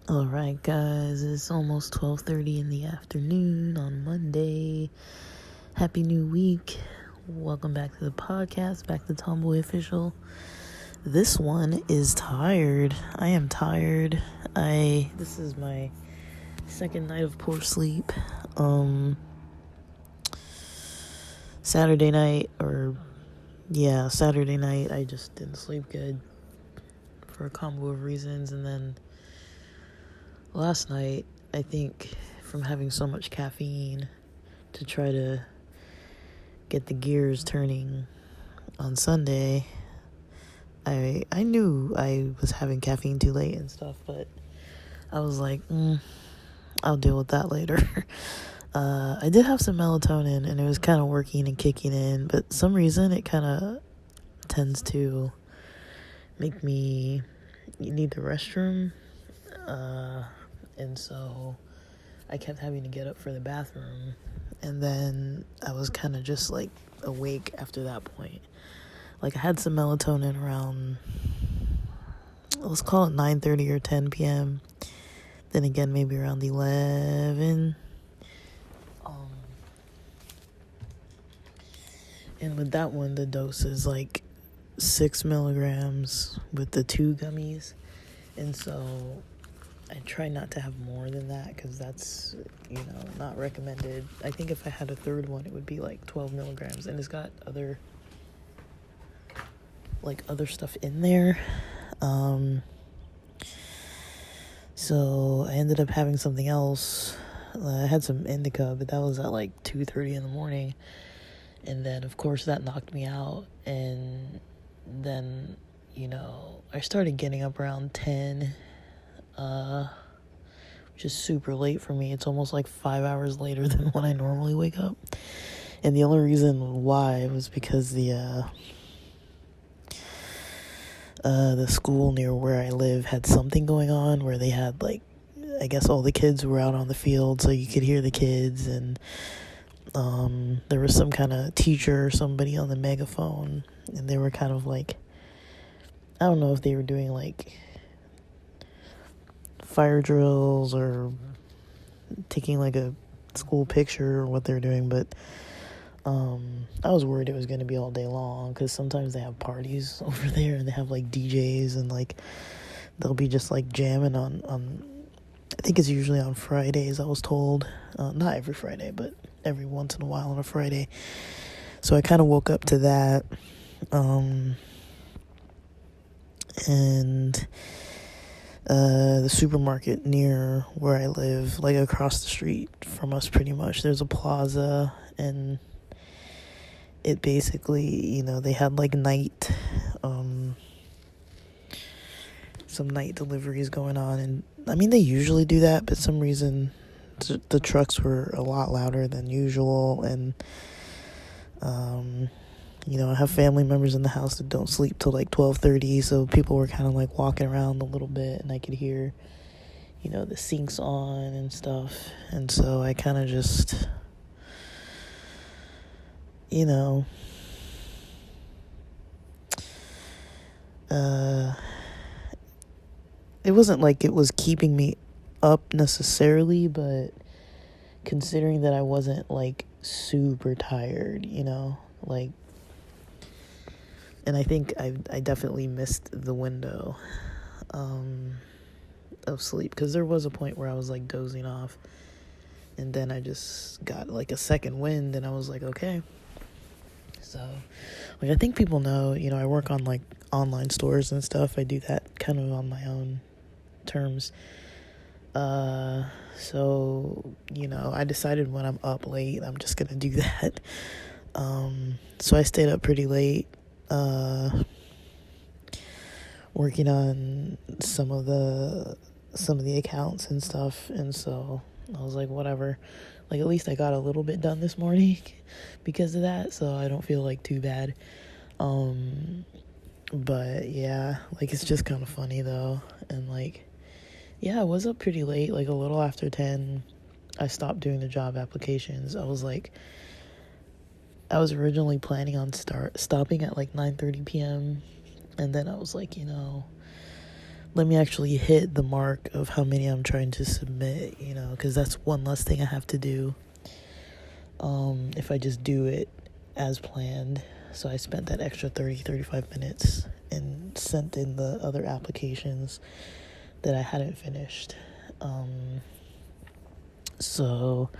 Alright guys, it's almost 12:30 in the afternoon on Monday. Happy new week. Welcome back to the podcast, back to Tomboy Official. This one is tired. I am tired. This is my second night of poor sleep. Saturday night, I just didn't sleep good for a combo of reasons, and then last night, I think from having so much caffeine to try to get the gears turning on Sunday, I knew I was having caffeine too late and stuff, but I was like, I'll deal with that later. I did have some melatonin, and it was kind of working and kicking in, but some reason it kind of tends to make me need the restroom, and so I kept having to get up for the bathroom, and then I was kind of just like awake after that point. Like I had some melatonin around, let's call it 9:30 or 10 p.m. Then again, maybe around 11. And with that one, the dose is like 6 milligrams with the 2 gummies. And so I try not to have more than that because that's, not recommended. I think if I had a third one, it would be like 12 milligrams. And it's got other stuff in there. So I ended up having something else. I had some indica, but that was at like 2:30 in the morning. And then, of course, that knocked me out. And then, I started getting up around 10, which is super late for me. It's almost like 5 hours later than when I normally wake up. And the only reason why was because the school near where I live had something going on where they had, I guess all the kids were out on the field, so you could hear the kids, and there was some kind of teacher or somebody on the megaphone, and they were kind of I don't know if they were doing fire drills or taking a school picture or what they were doing, but I was worried it was going to be all day long, because sometimes they have parties over there and they have DJs, and they'll be just jamming on I think it's usually on Fridays, I was told. Not every Friday, but every once in a while on a Friday. So I kind of woke up to that. And the supermarket near where I live, across the street from us pretty much, there's a plaza, and it basically, they had night, some night deliveries going on, and I mean, they usually do that, but some reason the trucks were a lot louder than usual, and I have family members in the house that don't sleep till 12:30, so people were kind of walking around a little bit, and I could hear, the sinks on and stuff, and so I kind of just, it wasn't like it was keeping me up necessarily, but considering that I wasn't super tired, and I think I definitely missed the window of sleep, because there was a point where I was dozing off, and then I just got a second wind, and I was okay. So I think people know, I work on online stores and stuff. I do that kind of on my own terms. So I decided when I'm up late, I'm just gonna do that. So I stayed up pretty late, working on some of the accounts and stuff, and so I was whatever, at least I got a little bit done this morning because of that, so I don't feel too bad. But yeah, it's just kind of funny though, and yeah, I was up pretty late, a little after 10. I stopped doing the job applications. I was I was originally planning on stopping at like 9:30 p.m. and then I was like, let me actually hit the mark of how many I'm trying to submit, because that's one less thing I have to do if I just do it as planned. So I spent that extra 35 minutes and sent in the other applications that I hadn't finished. So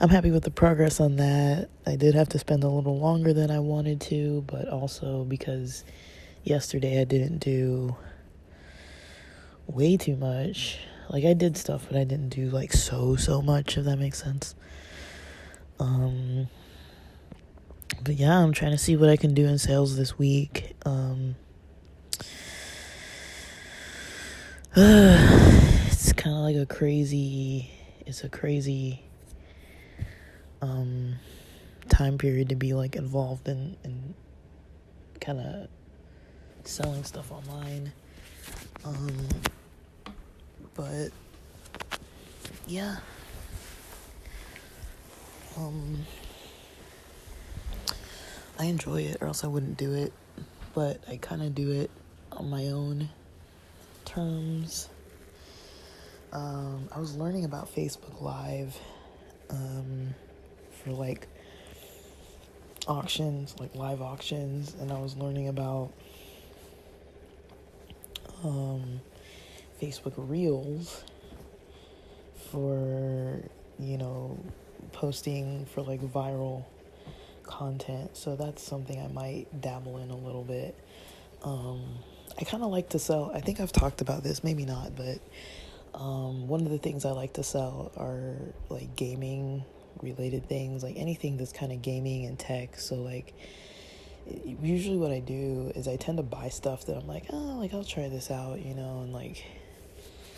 I'm happy with the progress on that. I did have to spend a little longer than I wanted to, but also because yesterday I didn't do way too much. Like, I did stuff, but I didn't do like so much, if that makes sense. But yeah, I'm trying to see what I can do in sales this week. It's kind of like a crazy time period to be like involved in kind of selling stuff online. But yeah. I enjoy it, or else I wouldn't do it. But I kind of do it on my own terms. I was learning about Facebook Live for like auctions, like live auctions, and I was learning about Facebook Reels for, posting for like viral content. So that's something I might dabble in a little bit. I kind of like to sell. I think I've talked about this, maybe not, but one of the things I like to sell are like gaming related things, like anything that's kind of gaming and tech. So like usually what I do is I tend to buy stuff that I'm like, oh, like I'll try this out, and like,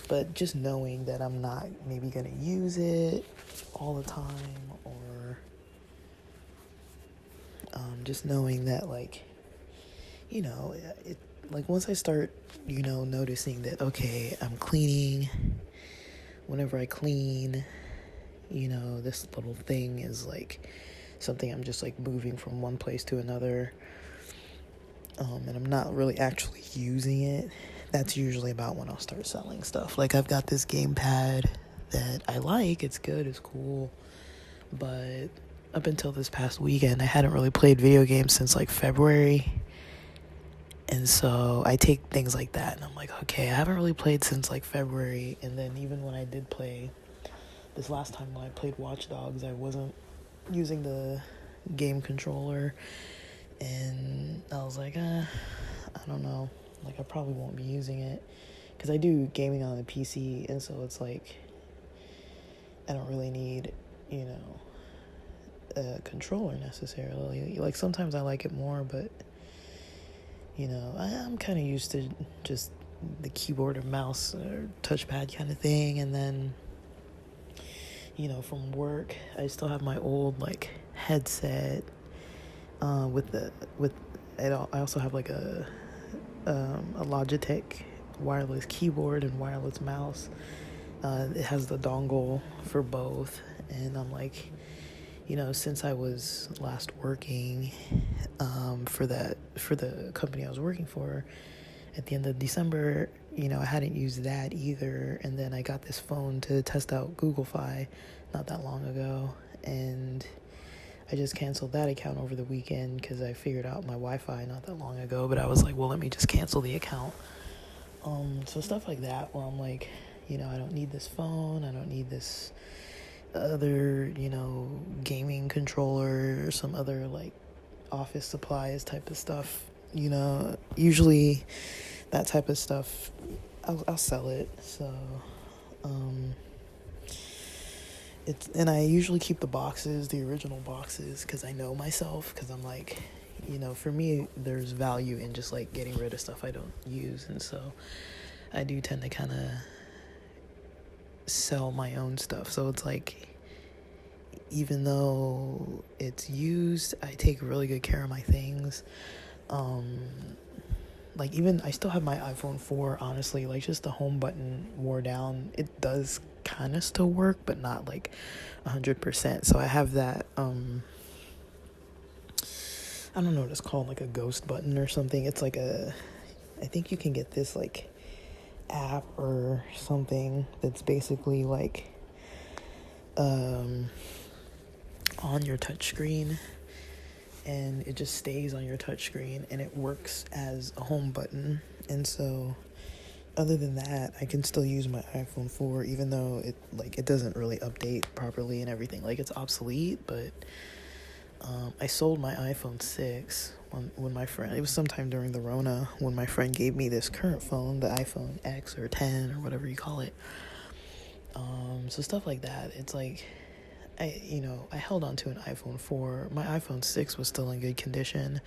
but just knowing that I'm not maybe gonna use it all the time, or just knowing that like, it, like once I start, noticing that, okay, I'm cleaning, whenever I clean, this little thing is like something I'm just like moving from one place to another, and I'm not really actually using it. That's usually about when I'll start selling stuff. Like, I've got this gamepad that I like, it's good, it's cool, but up until this past weekend, I hadn't really played video games since like February. And so I take things like that and I'm like, okay, I haven't really played since like February. And then even when I did play this last time, when I played Watch Dogs, I wasn't using the game controller, and I was like, I don't know, like I probably won't be using it, because I do gaming on the PC, and so it's like I don't really need, a controller necessarily. Like sometimes I like it more, but I'm kind of used to just the keyboard or mouse or touchpad kind of thing. And then from work, I still have my old like headset with it. I also have like a Logitech wireless keyboard and wireless mouse. It has the dongle for both, and I'm like, since I was last working for the company I was working for at the end of December, I hadn't used that either. And then I got this phone to test out Google Fi not that long ago, and I just canceled that account over the weekend because I figured out my Wi-Fi not that long ago. But I was like, well, let me just cancel the account. So stuff like that, where I'm like, I don't need this phone, I don't need this other, gaming controller or some other like office supplies type of stuff. Usually that type of stuff, I'll sell it. So and I usually keep the original boxes, because I know myself, because I'm like, for me, there's value in just like getting rid of stuff I don't use. And so I do tend to kind of sell my own stuff. So it's like, even though it's used, I take really good care of my things. Like, even I still have my iPhone 4, honestly. Like, just the home button wore down. It does kind of still work, but not like 100%. So I have that I don't know what it's called, like a ghost button or something. It's like I think you can get this like app or something that's basically like on your touchscreen, and it just stays on your touchscreen and it works as a home button. And so other than that, I can still use my iPhone 4, even though it doesn't really update properly and everything. Like, it's obsolete. But I sold my iPhone 6 when my friend, it was sometime during the Rona, when my friend gave me this current phone, the iPhone X or 10 or whatever you call it. So stuff like that. It's like, I held on to an iPhone 4. My iPhone 6 was still in good condition.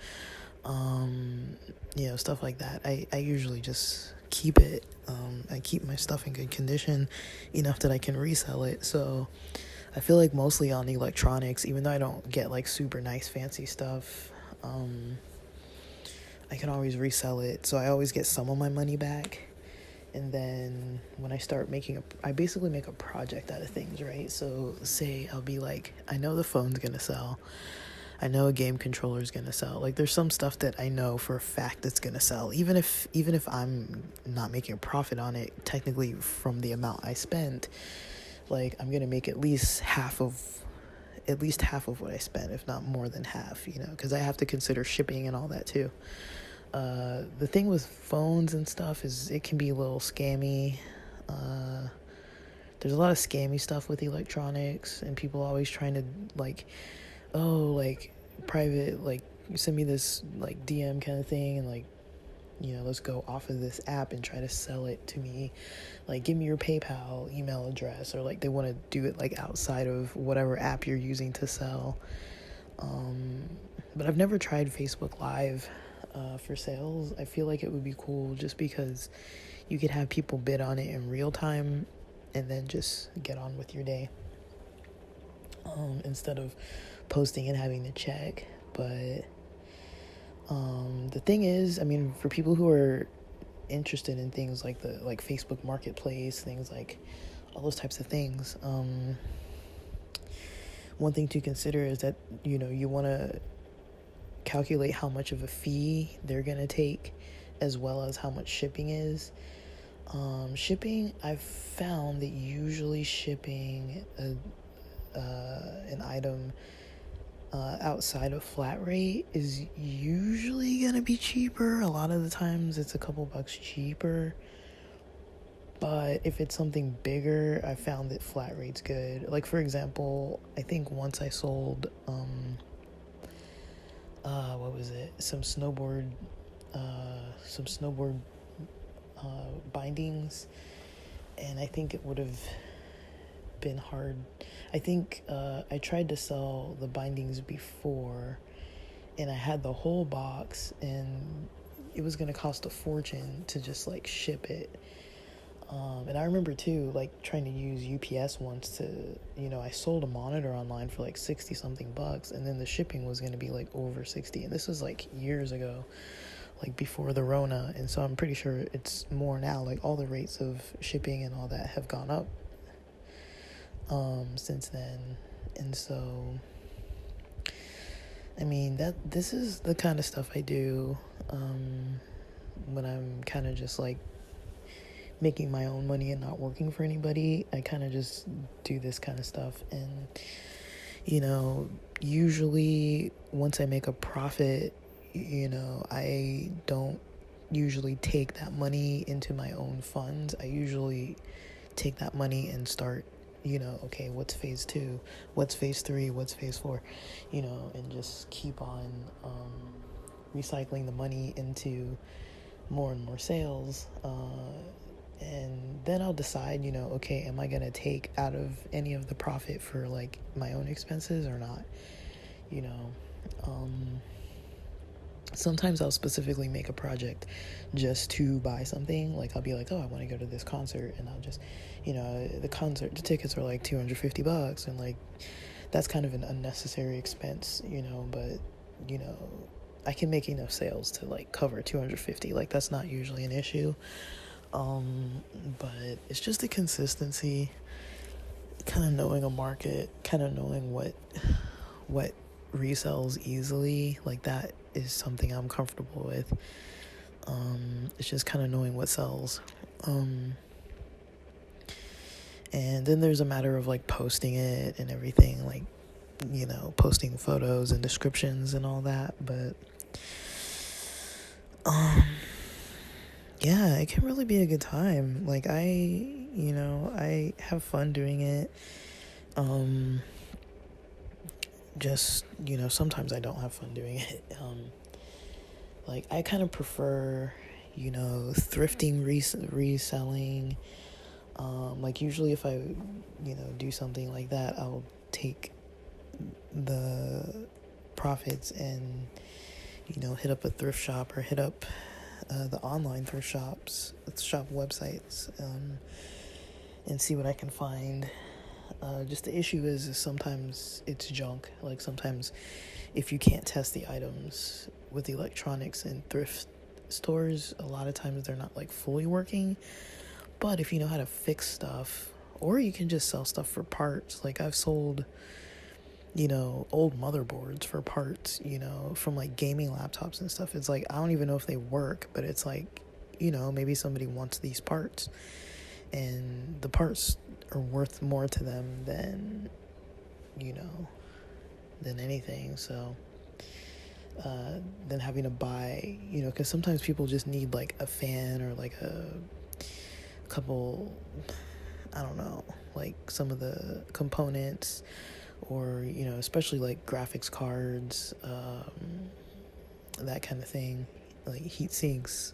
Stuff like that. I usually just keep it. I keep my stuff in good condition enough that I can resell it. So I feel like mostly on electronics, even though I don't get like super nice fancy stuff, I can always resell it. So I always get some of my money back. And then when I start I basically make a project out of things, right? So say I'll be like, I know the phone's gonna sell. I know a game controller is gonna sell. Like, there's some stuff that I know for a fact it's gonna sell. Even if I'm not making a profit on it, technically from the amount I spent, like, I'm gonna make at least half of what I spent, if not more than half, because I have to consider shipping and all that too. The thing with phones and stuff is it can be a little scammy. There's a lot of scammy stuff with electronics, and people always trying to private, you send me this DM kind of thing, and let's go off of this app and try to sell it to me. Give me your PayPal email address, or they want to do it outside of whatever app you're using to sell. But I've never tried Facebook Live for sales. I feel like it would be cool just because you could have people bid on it in real time and then just get on with your day, instead of posting and having to check. But the thing is, for people who are interested in things like Facebook Marketplace, things like all those types of things, one thing to consider is that you want to calculate how much of a fee they're gonna take, as well as how much shipping is. Shipping, I've found that usually shipping an item outside of flat rate is usually gonna be cheaper. A lot of the times it's a couple bucks cheaper. But if it's something bigger, I found that flat rate's good. Like, for example, I think once I sold what was it? Some snowboard bindings, and I think it would have been hard. I think I tried to sell the bindings before, and I had the whole box, and it was gonna cost a fortune to just ship it. And I remember too, trying to use UPS once to, I sold a monitor online for 60 something bucks, and then the shipping was going to be over 60. And this was years ago, before the Rona. And so I'm pretty sure it's more now. All the rates of shipping and all that have gone up since then. And so, this is the kind of stuff I do when I'm kind of just making my own money and not working for anybody. I kind of just do this kind of stuff. And usually once I make a profit, I don't usually take that money into my own funds. I usually take that money and start, okay, what's phase 2, what's phase 3, what's phase 4, and just keep on recycling the money into more and more sales. And then I'll decide, okay, am I going to take out of any of the profit for my own expenses or not? Sometimes I'll specifically make a project just to buy something. I'll be oh, I want to go to this concert, and I'll just, the tickets are $250, and that's kind of an unnecessary expense, but I can make enough sales to cover $250. That's not usually an issue. But it's just the consistency, kind of knowing a market, kind of knowing what resells easily. Like, that is something I'm comfortable with. It's just kind of knowing what sells. And then there's a matter of like posting it and everything, like, you know, posting photos and descriptions and all that. But yeah, it can really be a good time. Like, I have fun doing it. Just, sometimes I don't have fun doing it. Like, I kind of prefer, thrifting, reselling. Like, usually if I, do something like that, I'll take the profits and, hit up a thrift shop or hit up the online thrift shop websites, and see what I can find. Just the issue is sometimes it's junk. Like, sometimes if you can't test the items with the electronics in thrift stores, a lot of times they're not like fully working. But if you know how to fix stuff, or you can just sell stuff for parts. Like, I've sold, old motherboards for parts, from like gaming laptops and stuff. It's like, I don't even know if they work, but it's like, maybe somebody wants these parts, and the parts are worth more to them than, than anything. So, than having to buy, because sometimes people just need like a fan or like a couple, I don't know, like some of the components, or, especially like graphics cards, that kind of thing, like heat sinks,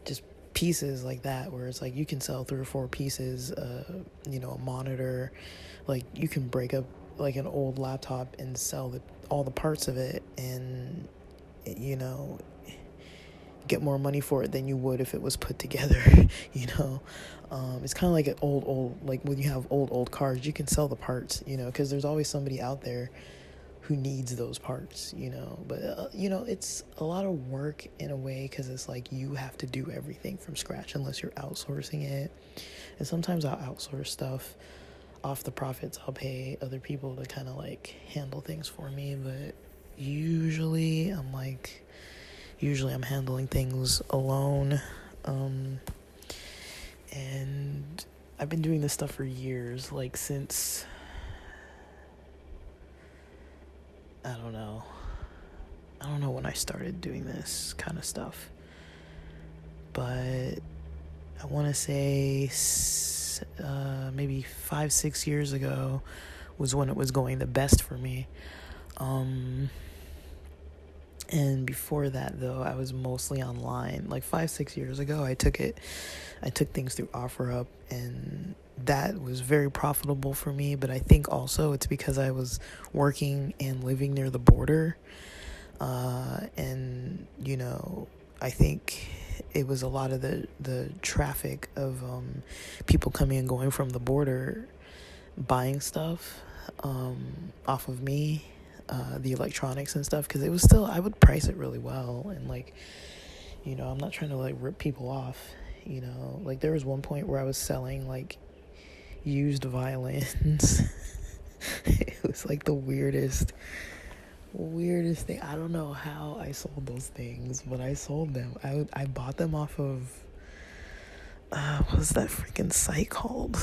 just pieces like that, where it's like you can sell 3 or 4 pieces, a monitor. Like, you can break up like an old laptop and sell all the parts of it, and get more money for it than you would if it was put together. It's kind of like an old, like when you have old cars, you can sell the parts, because there's always somebody out there who needs those parts, but it's a lot of work in a way, because it's like you have to do everything from scratch unless you're outsourcing it. And sometimes I'll outsource stuff. Off the profits, I'll pay other people to kind of like handle things for me, but usually I'm handling things alone. And I've been doing this stuff for years, like since, I don't know when I started doing this kind of stuff, but I want to say maybe 5-6 years ago was when it was going the best for me. And before that, though, I was mostly online. Like 5-6 years ago, I took things through OfferUp, and that was very profitable for me. But I think also it's because I was working and living near the border. And, I think it was a lot of the traffic of people coming and going from the border, buying stuff off of me, the electronics and stuff, because it was still, I would price it really well, and like, I'm not trying to like rip people off, like there was one point where I was selling like used violins. It was like the weirdest thing. I don't know how I sold those things, but I sold them. I bought them off of what was that freaking site called?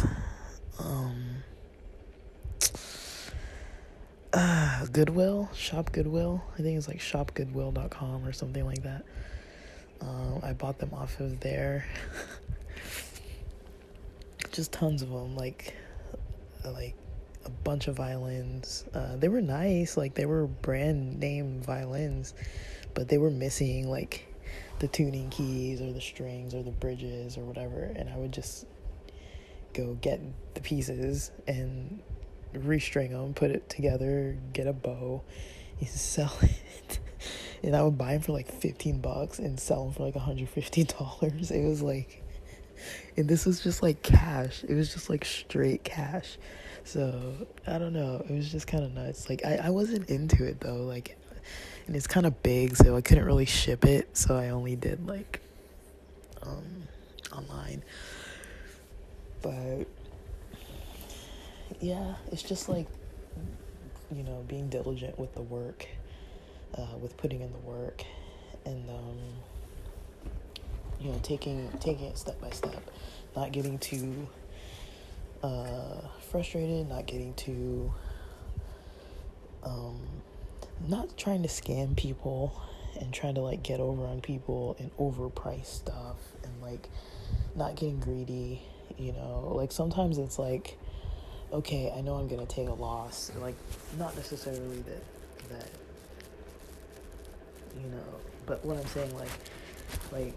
Goodwill, Shop Goodwill. I think it's like shopgoodwill.com or something like that. I bought them off of there. Just tons of them, like a bunch of violins. They were nice, like they were brand name violins, but they were missing like the tuning keys or the strings or the bridges or whatever, and I would just go get the pieces and restring them, put it together, get a bow, and sell it. And I would buy them for like $15 and sell them for like $150. It was like, and this was just like cash. It was just like straight cash. So I don't know, it was just kind of nuts. Like I wasn't into it though, like, and it's kind of big, so I couldn't really ship it, so I only did like online. But yeah, it's just like being diligent with the work, with putting in the work, and taking it step by step, not getting too frustrated, not getting too not trying to scam people and trying to like get over on people and overprice stuff, and like not getting greedy. Like sometimes it's like, okay, I know I'm gonna take a loss, like not necessarily that but what I'm saying, like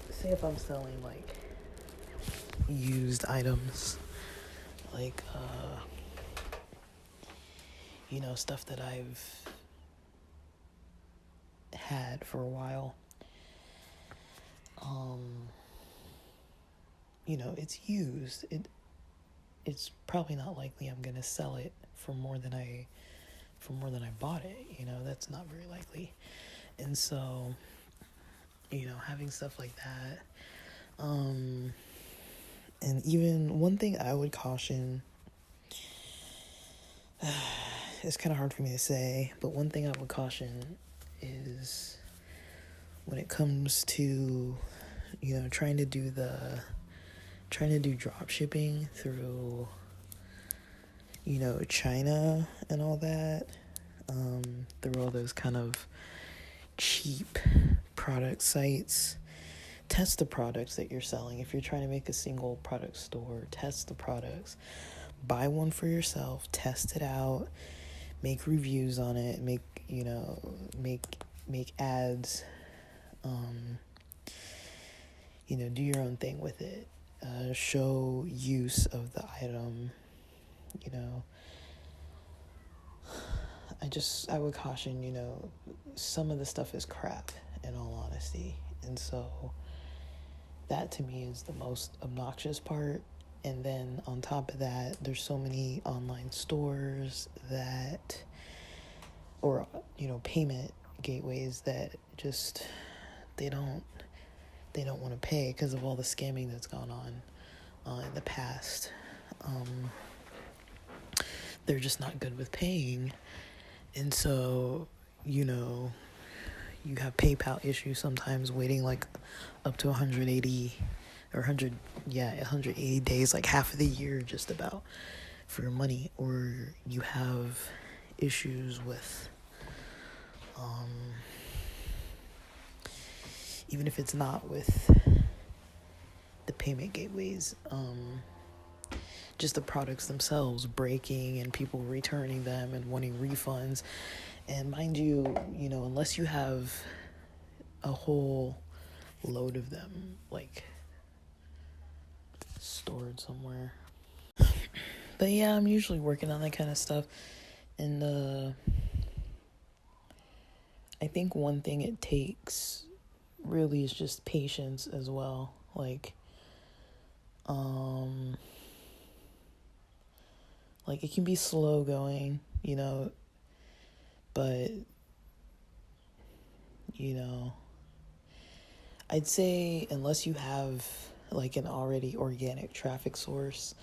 say if I'm selling like used items, like stuff that I've had for a while, it's used, it's probably not likely I'm gonna sell it for more than I bought it. That's not very likely. And so having stuff like that, and even one thing I would caution, it's kind of hard for me to say, but one thing I would caution is when it comes to trying to do drop shipping through China and all that, through all those kind of cheap product sites. Test the products that you're selling. If you're trying to make a single product store, test the products. Buy one for yourself, test it out, make reviews on it, make ads, do your own thing with it. Show use of the item. I would caution, some of the stuff is crap, in all honesty. And so that to me is the most obnoxious part. And then on top of that, there's so many online stores that, or payment gateways that just they don't want to pay because of all the scamming that's gone on in the past. They're just not good with paying, and so you have PayPal issues sometimes, waiting like up to 180 or 180 days, like half of the year just about, for your money. Or you have issues with even if it's not with the payment gateways, just the products themselves breaking and people returning them and wanting refunds. And mind you, unless you have a whole load of them like stored somewhere. But yeah, I'm usually working on that kind of stuff. And I think one thing it takes really is just patience as well. Like it can be slow going, but I'd say unless you have like an already organic traffic source,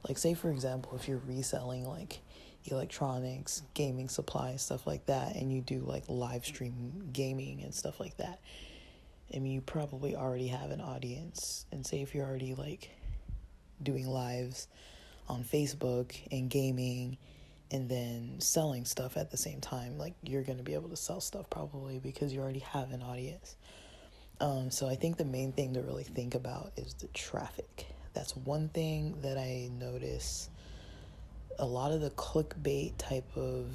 like say for example, if you're reselling like electronics, gaming supplies, stuff like that, and you do like live stream gaming and stuff like that, I mean, you probably already have an audience. And say if you're already like doing lives on Facebook and gaming and then selling stuff at the same time, like you're going to be able to sell stuff probably because you already have an audience. So I think the main thing to really think about is the traffic. That's one thing that I notice. A lot of the clickbait type of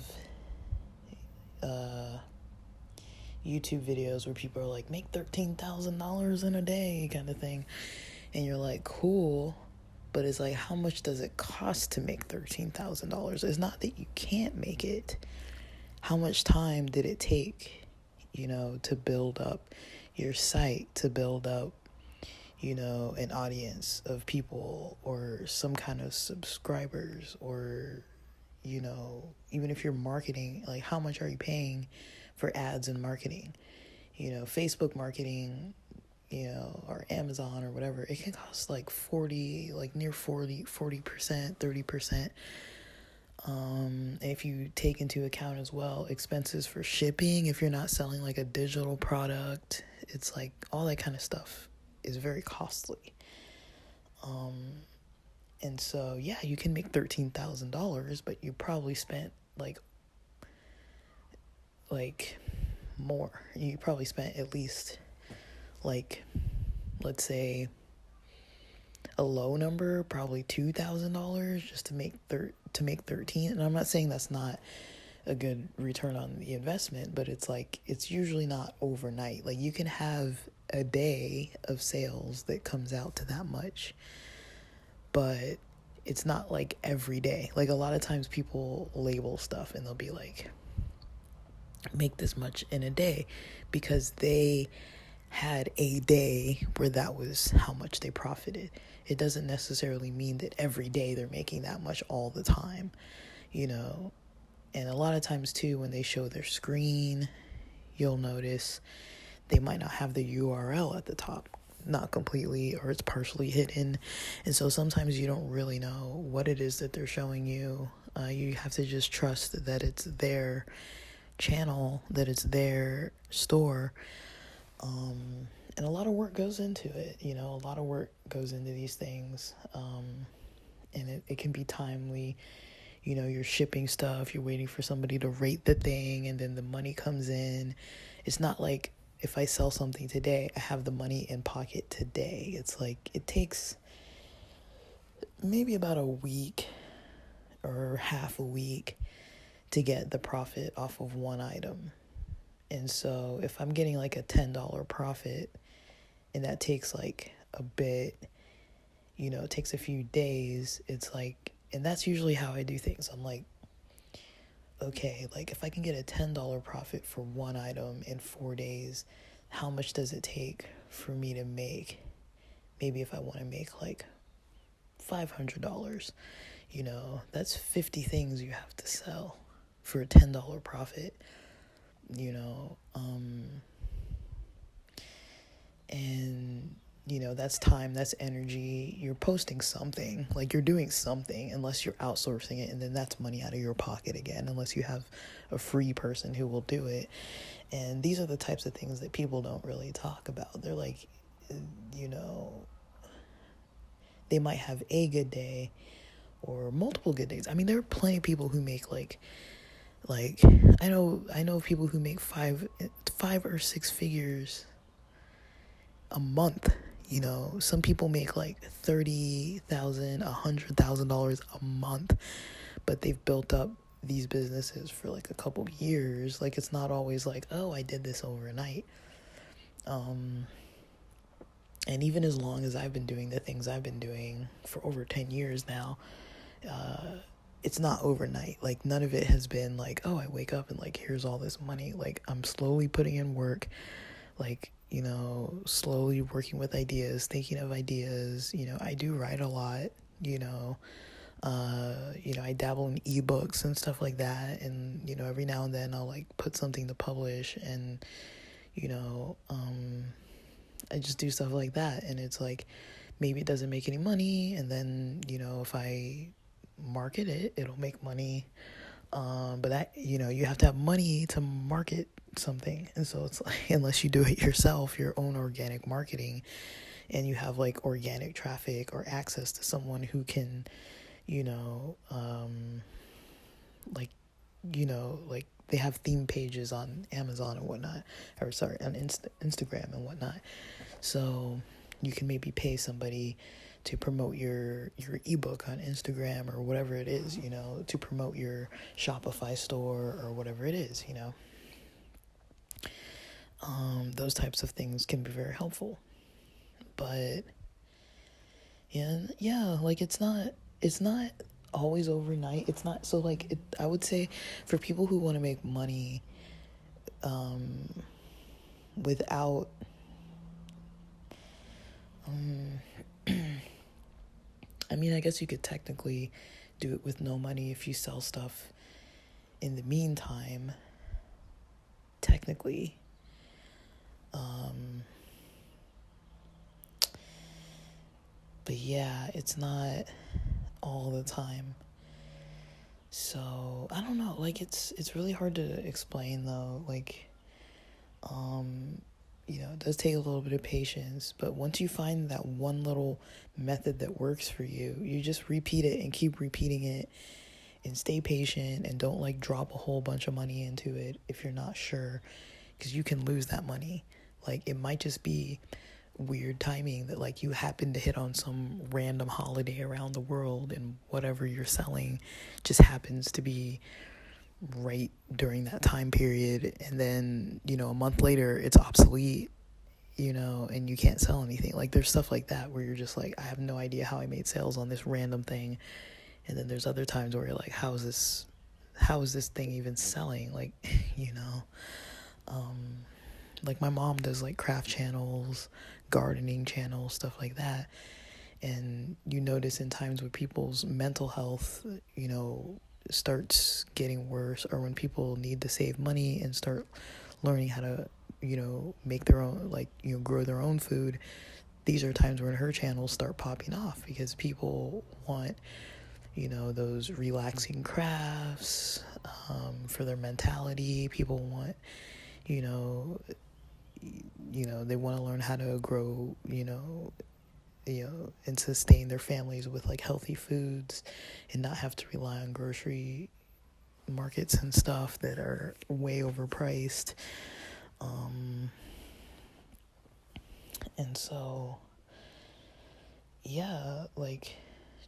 YouTube videos where people are like, make $13,000 in a day kind of thing. And you're like, cool. But it's like, how much does it cost to make $13,000? It's not that you can't make it. How much time did it take, to build up your site, to build up, an audience of people or some kind of subscribers, or, even if you're marketing, like how much are you paying for ads and marketing? Facebook marketing, or Amazon or whatever, it can cost like 40%, 30%. If you take into account as well expenses for shipping, if you're not selling like a digital product, it's like all that kind of stuff is very costly. And so, yeah, you can make $13,000, but you probably spent like more. You probably spent at least like, let's say, a low number, probably $2,000 just to make 13. And I'm not saying that's not a good return on the investment, but it's like it's usually not overnight. Like you can have a day of sales that comes out to that much, but it's not like every day. Like a lot of times people label stuff and they'll be like, make this much in a day, because they had a day where that was how much they profited. It doesn't necessarily mean that every day they're making that much all the time, you know. And a lot of times too, when they show their screen, you'll notice they might not have the URL at the top, not completely, or it's partially hidden. And so sometimes you don't really know what it is that they're showing you. You have to just trust that it's their channel, that it's their store. And a lot of work goes into it, you know, a lot of work goes into these things. And it can be timely. You know, you're shipping stuff, you're waiting for somebody to rate the thing, and then the money comes in. It's not like if I sell something today, I have the money in pocket today. It's like it takes maybe about a week or half a week to get the profit off of one item. And so if I'm getting like a $10 profit, and that takes like a bit, you know, it takes a few days, it's like, and that's usually how I do things. I'm like, okay, like if I can get a $10 profit for one item in 4 days, how much does it take for me to make, maybe if I want to make like $500, you know, that's 50 things you have to sell for a $10 profit, you know. And you know, that's time, that's energy. You're posting something, like you're doing something, unless you're outsourcing it, and then that's money out of your pocket again, unless you have a free person who will do it. And these are the types of things that people don't really talk about. They're like, you know, they might have a good day or multiple good days. I mean, there are plenty of people who make like I know people who make five or six figures a month. You know, some people make like $30,000, $100,000 a month, but they've built up these businesses for like a couple years. Like it's not always like, oh, I did this overnight. And even as long as I've been doing the things I've been doing for over 10 years now, it's not overnight. Like none of it has been like, oh, I wake up and like, here's all this money. Like I'm slowly putting in work, like, you know, slowly working with ideas, thinking of ideas. You know, I do write a lot, you know, I dabble in ebooks and stuff like that. And, you know, every now and then I'll like put something to publish, and, you know, I just do stuff like that. And it's like, maybe it doesn't make any money. And then, you know, if I market it, it'll make money. But that, you know, you have to have money to market something. And so it's like, unless you do it yourself, your own organic marketing, and you have like organic traffic or access to someone who can, you know, like they have theme pages on Amazon and whatnot, or sorry, on Instagram and whatnot. So you can maybe pay somebody to promote your ebook on Instagram or whatever it is, you know, to promote your Shopify store or whatever it is, you know. Those types of things can be very helpful. But yeah, like it's not always overnight. It's not, so like I would say for people who want to make money without I mean, I guess you could technically do it with no money if you sell stuff in the meantime, technically. But yeah, it's not all the time. So I don't know, like it's really hard to explain though. Like, it does take a little bit of patience, but once you find that one little method that works for you, you just repeat it and keep repeating it and stay patient and don't like drop a whole bunch of money into it if you're not sure, because you can lose that money. Like, it might just be weird timing that like you happen to hit on some random holiday around the world and whatever you're selling just happens to be right during that time period, and then a month later it's obsolete, and you can't sell anything. Like, there's stuff like that where you're just like, I have no idea how I made sales on this random thing. And then there's other times where you're like, how is this thing even selling? Like, like my mom does like craft channels, gardening channels, stuff like that. And you notice in times where people's mental health, starts getting worse, or when people need to save money and start learning how to, make their own, like, grow their own food, these are times when her channels start popping off because people want, those relaxing crafts for their mentality. People want, they want to learn how to grow, and sustain their families with like healthy foods and not have to rely on grocery markets and stuff that are way overpriced. And so, yeah, like,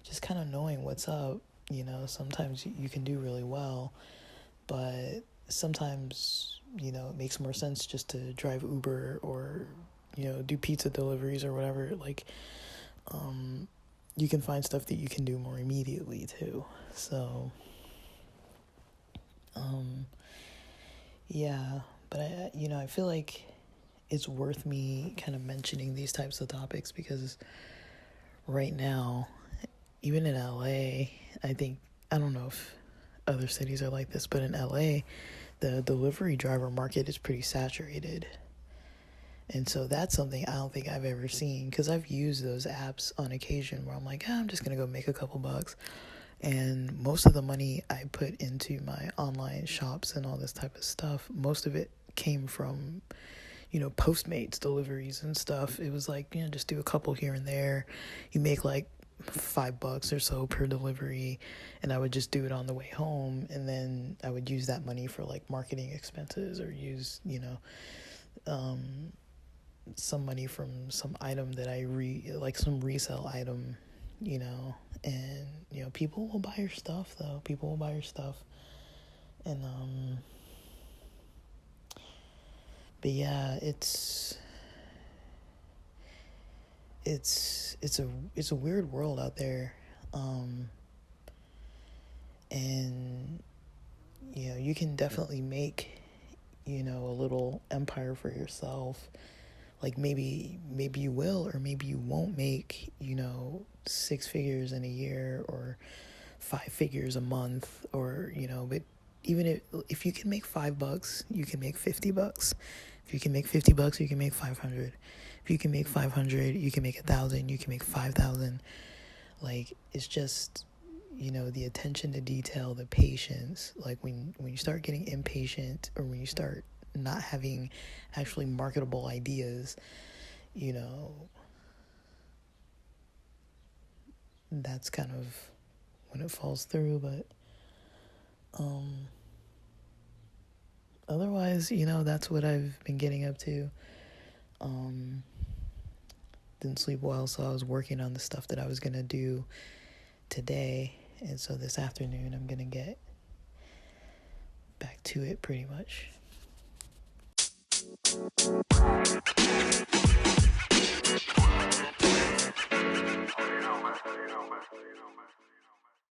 just kind of knowing what's up, sometimes you can do really well, but sometimes, it makes more sense just to drive Uber or, do pizza deliveries or whatever. Like, you can find stuff that you can do more immediately too. So, yeah, but I feel like it's worth me kind of mentioning these types of topics because right now, even in LA, I don't know if other cities are like this, but in LA, the delivery driver market is pretty saturated. And so that's something I don't think I've ever seen, because I've used those apps on occasion where I'm like, I'm just going to go make a couple bucks. And most of the money I put into my online shops and all this type of stuff, most of it came from, Postmates deliveries and stuff. It was like, just do a couple here and there. You make like $5 or so per delivery, and I would just do it on the way home, and then I would use that money for like marketing expenses, or use some money from some item that like some resale item, and people will buy your stuff though. People will buy your stuff. And but yeah, it's a weird world out there. And you can definitely make a little empire for yourself. Like, maybe you will, or maybe you won't make 6 figures in a year, or 5 figures a month, or but even if you can make $5, you can make $50. If you can make $50, you can make 500. If you can make 500, you can make 1,000. You can make 5,000. Like, it's just the attention to detail, the patience. Like, when you start getting impatient, or when you start not having actually marketable ideas, that's kind of when it falls through. But otherwise, that's what I've been getting up to. Didn't sleep well, so I was working on the stuff that I was gonna do today, and so this afternoon I'm gonna get back to it pretty much.